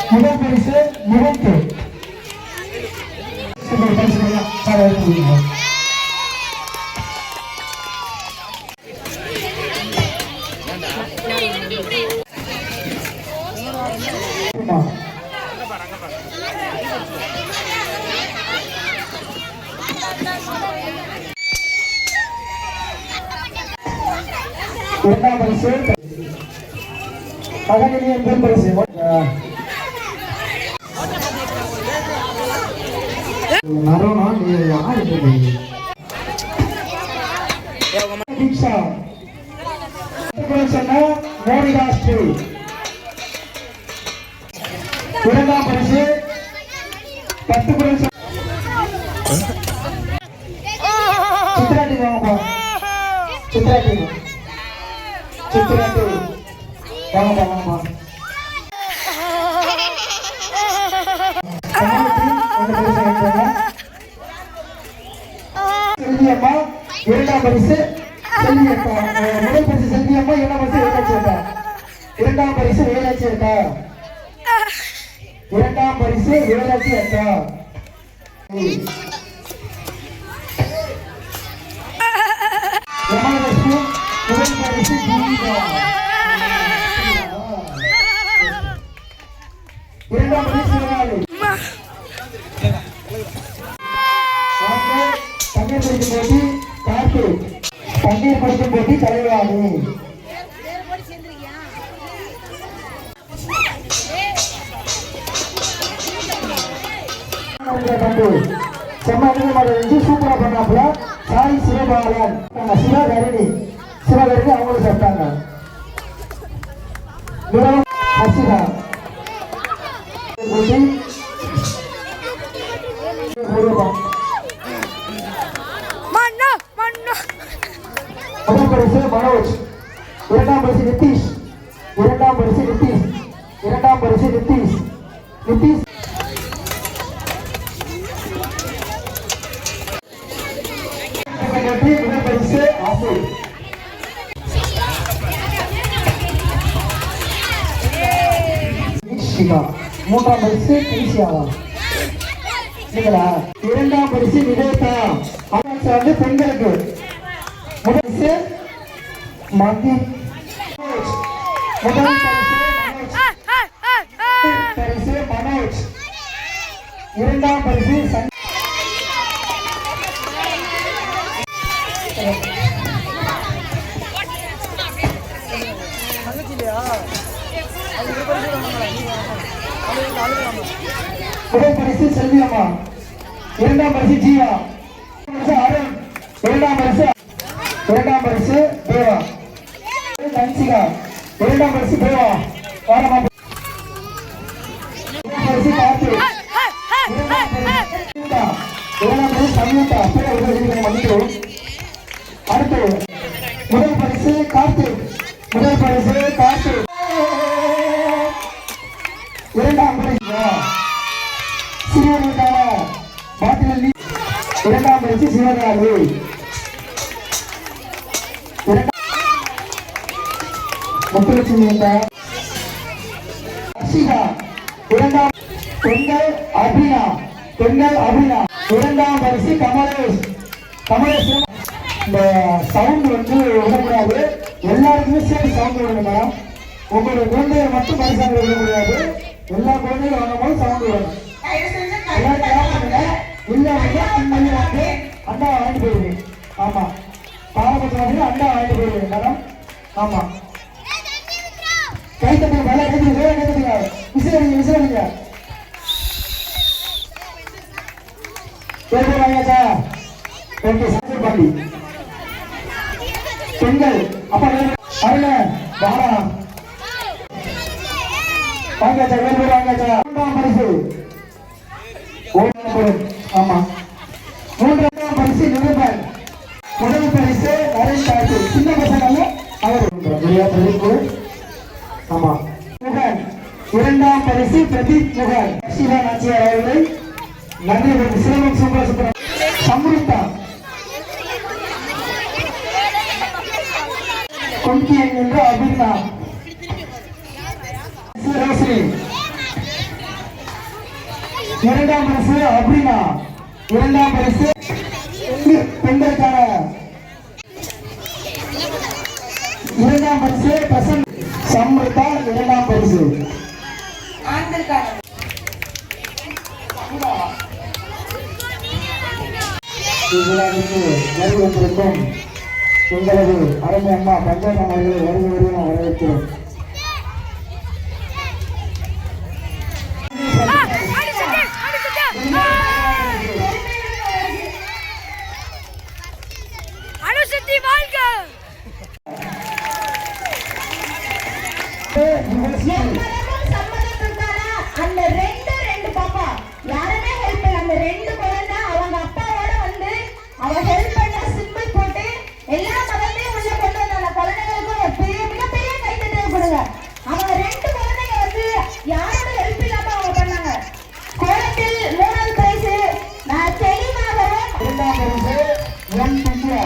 முதல் பரிசு முகத்து இரண்டாம் பரிசு அகநிலை முதல் பரிசு நரோனா நீ யார் தீக்ஷா மோனிதாஸ் இரண்டாம் பரிசு 10 சித்ராட்டி வாங்கப்பா சித்ராட்டி வாங்கப்பா செல்வியம்மா இரண்டாம் பரிசு செல்வியம்மா முதல் பரிசு செல்வியம்மா இரண்டாம் பரிசு வேலாட்சி அக்கா இரண்டாம் பரிசு வேலாட்சி அக்கா மகாலட்சுமி முதல் பரிசு இரண்டாம் பரிசு தண்ணீர் படிக்கும் போட்டி காற்று தண்ணீர் படிக்கும் போட்டி தலைவாடு செம்ம சூப்பரா பண்ணாப்புல சாய் சிவபாலன் சிவகரணி அவங்களும் சாப்பிட்டாங்க ஹசிதா முதல் பரிசு மனோஜ் இரண்டாம் பரிசு நிதிஷ் இரண்டாம் பரிசு நிதிஷ் முதல் பரிசு ஆசிர் மூன்றாம் பரிசு கிரிசியாவா இரண்டாம் பரிசு விவேகா வந்து பெண்களுக்கு முதல் மதி முதல் பரிசு மனோஜ் இரண்டாம் பரிசு முதல் பரிசு செல்வியம்மா இரண்டாம் பரிசு ஜீவா அருண் இரண்டாம் பரிசு தேவா தன்சிகா இரண்டாம் பரிசு தேவா பரிசு கார்த்தி இரண்டாம் பரிசு சம்யுக்தா அடுத்து முதல் பரிசு கார்த்திக் இரண்டாம் பரிசு சிறுவர்களுக்கான பாட்டில் இரண்டாம் பரிசு சிவகாமி முத்துலட்சுமி அர்ஷிகா இரண்டாம் பெண்கள் அபினா இரண்டாம் பரிசு கமலேஷ் இந்த சவுண்ட் வந்து விடக்கூடாது எல்லாருக்குமே சேர்த்து சவுண்ட் விடணும் மேடம் உங்களுடைய குழந்தைய மட்டும் பரிசாக விட முடியாது எல்லா குழந்தைகளும் வாங்கும்போது சவுண்ட் விடணும் இல்ல வந்து அண்டா வாங்கிட்டு போயிடுங்க ஆமா பாரபட்சம் அண்டா வாங்கிட்டு போயிடுங்க மேடம் ஆமா கை தட்டுங்க மேல கைத்துங்க விசிலடிங்க பேர் வாங்கியாச்சா ஓகே சார் பாண்டி பெண்கள் அப்பா அருண வாடா வாங்கியாச்சா வேறு வாங்கியாச்சா மூன்றாம் பரிசு ஆமா மூன்றாம் பரிசு நிருபன் முதல் பரிசு நரேன் காட்டு சின்ன பசங்க அவர் ஆமா இரண்டாம் பரிசு பிரதீப் முகார் சிவா நாச்சியார் அவர்களை நன்றி. சிவம் சூப்பர் சூப்பர். சம்ருத்தா கொங்கி என்கின்ற அபிர்னா ரோஸ்லி. இரண்டாம் பரிசு அபிர்னா. இரண்டாம் பரிசு பெண்களுக்கான இரண்டாம் பரிசு பிரசன் சம்ருத்தா. இரண்டாம் பரிசு இவ்விழாவிற்கு வருகை வந்திருக்கும் எங்களது அருமை அம்மா பஞ்சாயத்து அவர்களை வருகை நாம் வரவேற்கிறோம். அந்த ரெண்டு பாப்பா யாருமே ஹெல்ப் பண்ணல. அந்த ரெண்டு குழந்தை அவங்க அப்பாவோட வந்து அவ ஹெல்ப் பண்ண சிம்பிள் போட்டு எல்லா மதத்தையும் உள்ள கொண்டு வந்தாங்க. குழந்தைகளுக்கும் ஒரு பெரிய மிகப்பெரிய கைத்தட்டல் கொடுங்க. அவங்க ரெண்டு குழந்தைங்க வந்து யாரோட ஹெல்ப் இல்லாம அவங்க பண்ணாங்க. கோலத்தில் 3வது பிரைஸ் நான் தெளிவாகவும். 2ஆம் பரிசு எம் பிந்தியா.